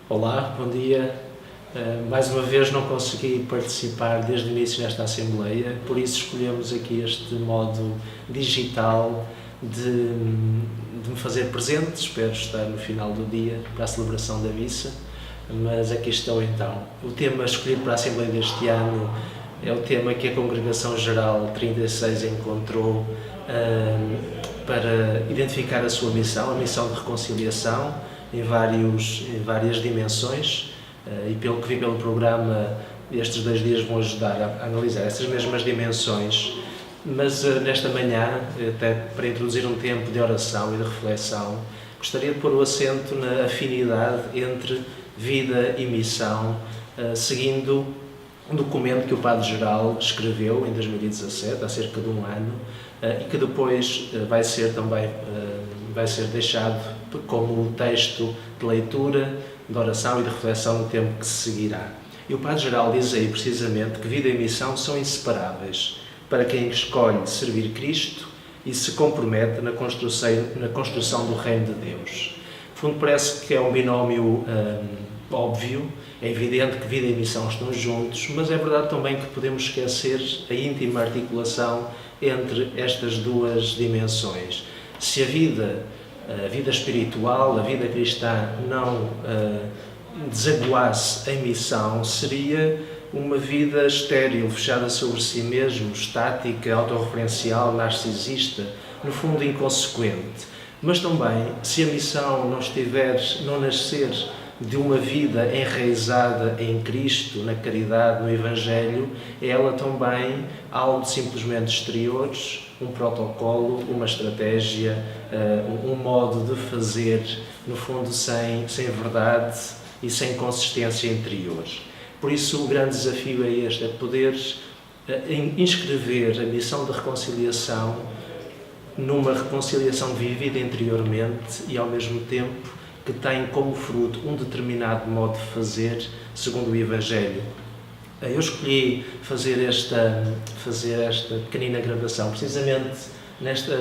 Olá, bom dia. Mais uma vez não consegui participar desde o início nesta Assembleia, por isso escolhemos aqui este modo digital de me fazer presente. Espero estar no final do dia para a celebração da missa, mas aqui estou então. O tema escolhido para a Assembleia deste ano é o tema que a Congregação Geral 36 encontrou para identificar a sua missão, a missão de reconciliação, em várias dimensões, e pelo que vi pelo programa, estes 2 dias vão ajudar a analisar essas mesmas dimensões, mas nesta manhã, até para introduzir um tempo de oração e de reflexão, gostaria de pôr o acento na afinidade entre vida e missão, seguindo um documento que o Padre-Geral escreveu em 2017, há cerca de um ano, e que depois vai ser deixado como texto de leitura, de oração e de reflexão no tempo que se seguirá. E o Padre-Geral diz aí precisamente que vida e missão são inseparáveis para quem escolhe servir Cristo e se compromete na construção do Reino de Deus. No fundo, parece que é um binómio óbvio, é evidente que vida e missão estão juntos, mas é verdade também que podemos esquecer a íntima articulação entre estas duas dimensões. Se a vida espiritual, a vida cristã não desaguasse em missão, seria uma vida estéril, fechada sobre si mesmo, estática, autorreferencial, narcisista, no fundo inconsequente. Mas também, se a missão não nascer de uma vida enraizada em Cristo, na caridade, no Evangelho, é ela também algo simplesmente exterior, um protocolo, uma estratégia, um modo de fazer, no fundo sem verdade e sem consistência interior. Por isso o grande desafio é este, é poder inscrever a missão de reconciliação numa reconciliação vivida interiormente e ao mesmo tempo que tem como fruto um determinado modo de fazer segundo o Evangelho. Eu escolhi fazer esta pequenina gravação precisamente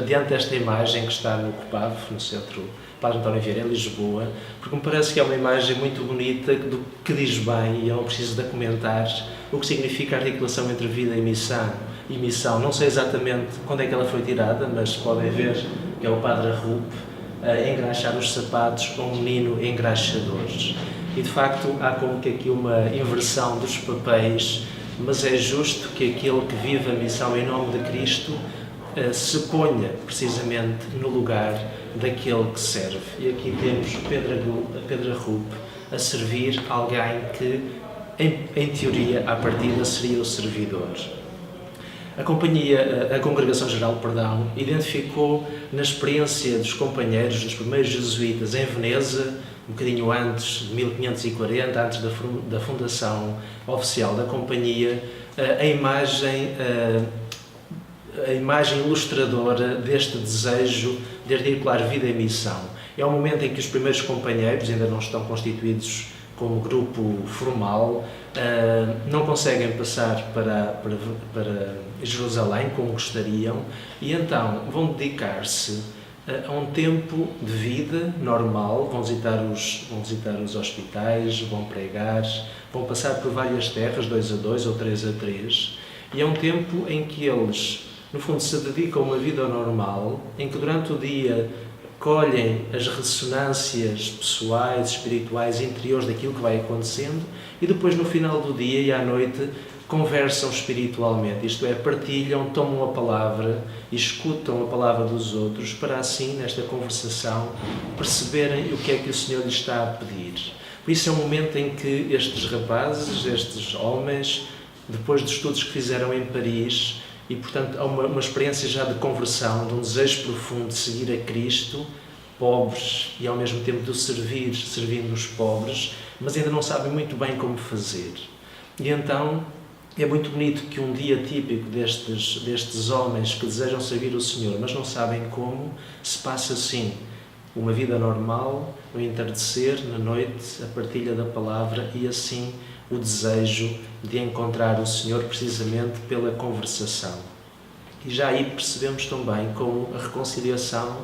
diante desta imagem que está no COPAV, no Centro Padre António Vieira, em Lisboa, porque me parece que é uma imagem muito bonita que diz bem, e eu não preciso de comentar, o que significa a articulação entre vida e missão. Não sei exatamente quando é que ela foi tirada, mas podem ver que é o Padre Arrupe a engraxar os sapatos a um menino engraxador. E de facto há como que aqui uma inversão dos papéis, mas é justo que aquele que vive a missão em nome de Cristo se ponha precisamente no lugar daquele que serve. E aqui temos Pedro Arrupe a servir alguém que, em teoria, à partida, seria o servidor. A Congregação Geral, identificou na experiência dos companheiros, dos primeiros jesuítas em Veneza, um bocadinho antes de 1540, antes da fundação oficial da Companhia, a imagem ilustradora deste desejo de articular vida e missão. É um momento em que os primeiros companheiros ainda não estão constituídos como grupo formal, não conseguem passar para Jerusalém como gostariam e então vão dedicar-se a um tempo de vida normal, vão visitar os hospitais, vão pregar, vão passar por várias terras, 2 a 2 ou 3 a 3, e é um tempo em que eles, no fundo, se dedicam a uma vida normal, em que durante o dia colhem as ressonâncias pessoais, espirituais, interiores daquilo que vai acontecendo e depois no final do dia e à noite conversam espiritualmente, isto é, partilham, tomam a palavra e escutam a palavra dos outros para assim, nesta conversação, perceberem o que é que o Senhor lhes está a pedir. Por isso é um momento em que estes rapazes, estes homens, depois dos estudos que fizeram em Paris, e, portanto, há uma experiência já de conversão, de um desejo profundo de seguir a Cristo, pobres e, ao mesmo tempo, de servindo os pobres, mas ainda não sabem muito bem como fazer. E então, é muito bonito que um dia típico destes homens que desejam servir o Senhor, mas não sabem como, se passa assim. Uma vida normal, no entardecer, na noite, a partilha da palavra e, assim, o desejo de encontrar o Senhor precisamente pela conversação. E já aí percebemos também como a reconciliação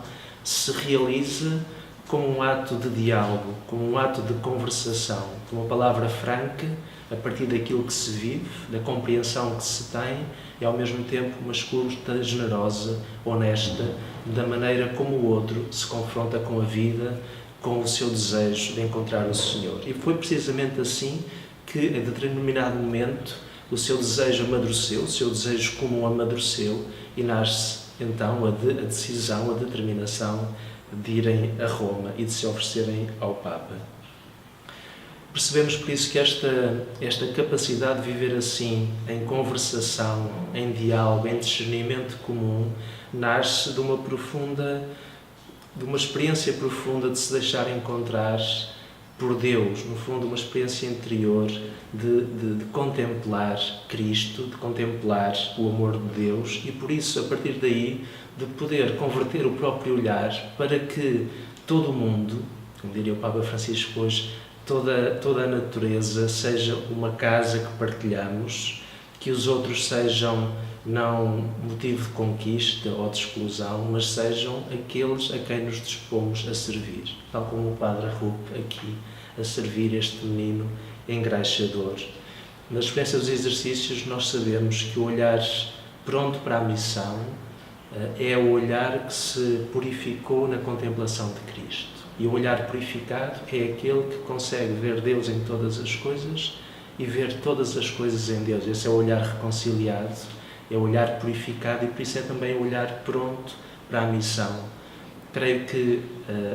se realiza como um ato de diálogo, como um ato de conversação, com uma palavra franca, a partir daquilo que se vive, da compreensão que se tem, e ao mesmo tempo uma escuta generosa, honesta, da maneira como o outro se confronta com a vida, com o seu desejo de encontrar o Senhor. E foi precisamente assim que, em determinado momento, o seu desejo amadureceu, o seu desejo comum amadureceu, e nasce então a decisão, a determinação de irem a Roma e de se oferecerem ao Papa. Percebemos por isso que esta capacidade de viver assim, em conversação, em diálogo, em discernimento comum, nasce de uma experiência profunda de se deixar encontrar por Deus, no fundo uma experiência interior de contemplar Cristo, de contemplar o amor de Deus, e por isso, a partir daí, de poder converter o próprio olhar para que todo o mundo, como diria o Papa Francisco hoje, toda a natureza seja uma casa que partilhamos, que os outros sejam não motivo de conquista ou de exclusão, mas sejam aqueles a quem nos dispomos a servir, tal como o Padre Rupp aqui, a servir este menino engraxador. Na experiência dos exercícios nós sabemos que o olhar pronto para a missão é o olhar que se purificou na contemplação de Cristo. E o olhar purificado é aquele que consegue ver Deus em todas as coisas e ver todas as coisas em Deus. Esse é o olhar reconciliado, é o olhar purificado, e por isso é também o olhar pronto para a missão. Creio que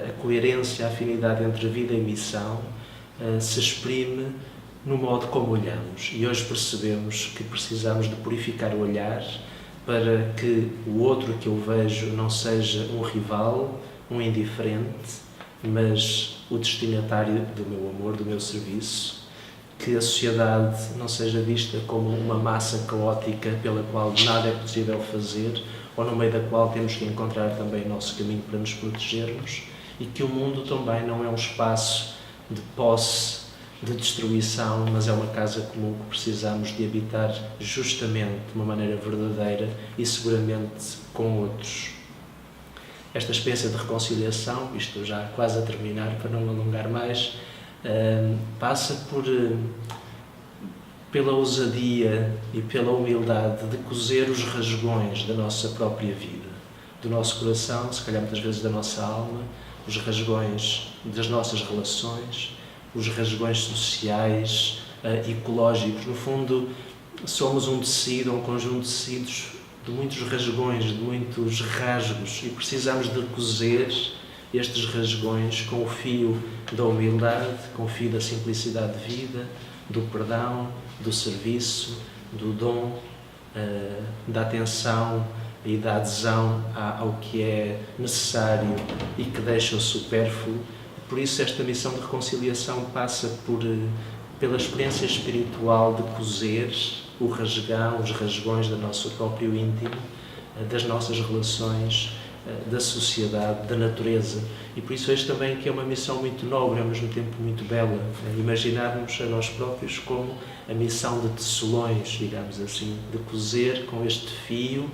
a coerência, a afinidade entre vida e missão se exprime no modo como olhamos. E hoje percebemos que precisamos de purificar o olhar para que o outro que eu vejo não seja um rival, um indiferente, mas o destinatário do meu amor, do meu serviço. Que a sociedade não seja vista como uma massa caótica pela qual nada é possível fazer, ou no meio da qual temos que encontrar também o nosso caminho para nos protegermos, e que o mundo também não é um espaço de posse, de destruição, mas é uma casa comum que precisamos de habitar justamente de uma maneira verdadeira e seguramente com outros. Esta experiência de reconciliação, isto já quase a terminar para não me alongar mais, passa pela ousadia e pela humildade de cozer os rasgões da nossa própria vida, do nosso coração, se calhar muitas vezes da nossa alma, os rasgões das nossas relações, os rasgões sociais, ecológicos. No fundo, somos um tecido, um conjunto de tecidos de muitos rasgões, de muitos rasgos, e precisamos de cozer estes rasgões com o fio da humildade, com o fio da simplicidade de vida, do perdão, do serviço, do dom, da atenção e da adesão ao que é necessário e que deixa o supérfluo. Por isso esta missão de reconciliação passa pela experiência espiritual de cozer os rasgões do nosso próprio íntimo, das nossas relações, da sociedade, da natureza. E por isso este também que é uma missão muito nobre, ao mesmo tempo muito bela, imaginarmos a nós próprios como a missão de tecelões, digamos assim, de cozer com este fio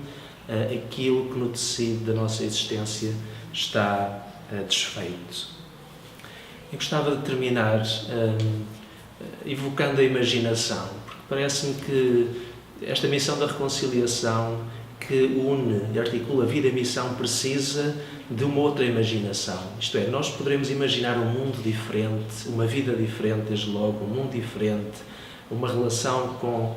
aquilo que no tecido da nossa existência está desfeito. Eu gostava de terminar evocando a imaginação, porque parece-me que esta missão da reconciliação que une e articula vida e missão precisa de uma outra imaginação. Isto é, nós poderemos imaginar um mundo diferente, uma vida diferente, desde logo, um mundo diferente, uma relação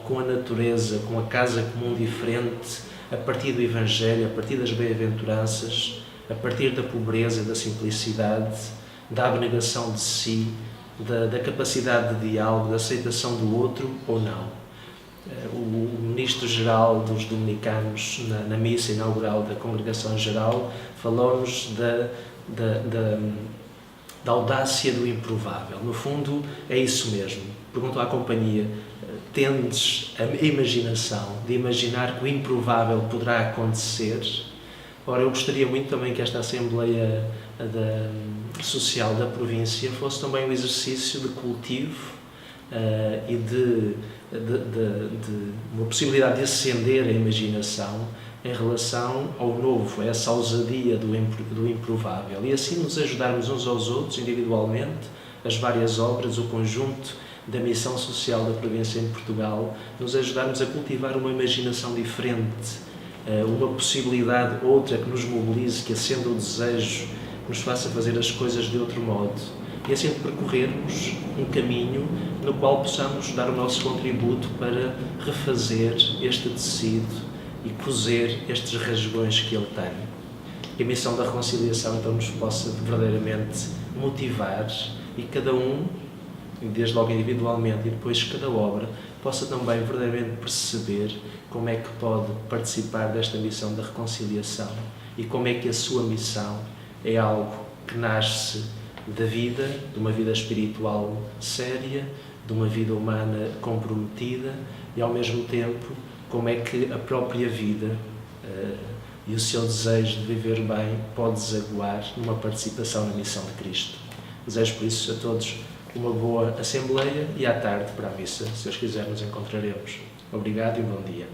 com a natureza, com a casa comum diferente, a partir do Evangelho, a partir das bem-aventuranças, a partir da pobreza, da simplicidade, da abnegação de si, da capacidade de diálogo, da aceitação do outro ou não. O Ministro-Geral dos Dominicanos, na missa inaugural da Congregação Geral, falou-nos da audácia do improvável. No fundo, é isso mesmo. Perguntou à companhia, tendes a imaginação de imaginar que o improvável poderá acontecer? Ora, eu gostaria muito também que esta Assembleia Social da província fosse também um exercício de cultivo e de uma possibilidade de acender a imaginação em relação ao novo, a essa ousadia do improvável, e assim nos ajudarmos uns aos outros, individualmente, as várias obras, o conjunto da missão social da província em Portugal, nos ajudarmos a cultivar uma imaginação diferente, uma possibilidade outra que nos mobilize, que acenda o desejo, que nos faça fazer as coisas de outro modo, e assim percorrermos um caminho no qual possamos dar o nosso contributo para refazer este tecido e cozer estes rasgões que ele tem. Que a missão da reconciliação então nos possa verdadeiramente motivar e cada um, desde logo individualmente e depois cada obra, possa também verdadeiramente perceber como é que pode participar desta missão da reconciliação e como é que a sua missão é algo que nasce da vida, de uma vida espiritual séria, de uma vida humana comprometida e, ao mesmo tempo, como é que a própria vida e o seu desejo de viver bem pode desaguar numa participação na missão de Cristo. Desejo por isso a todos uma boa Assembleia e à tarde para a missa, se Deus quiser, nos encontraremos. Obrigado e um bom dia.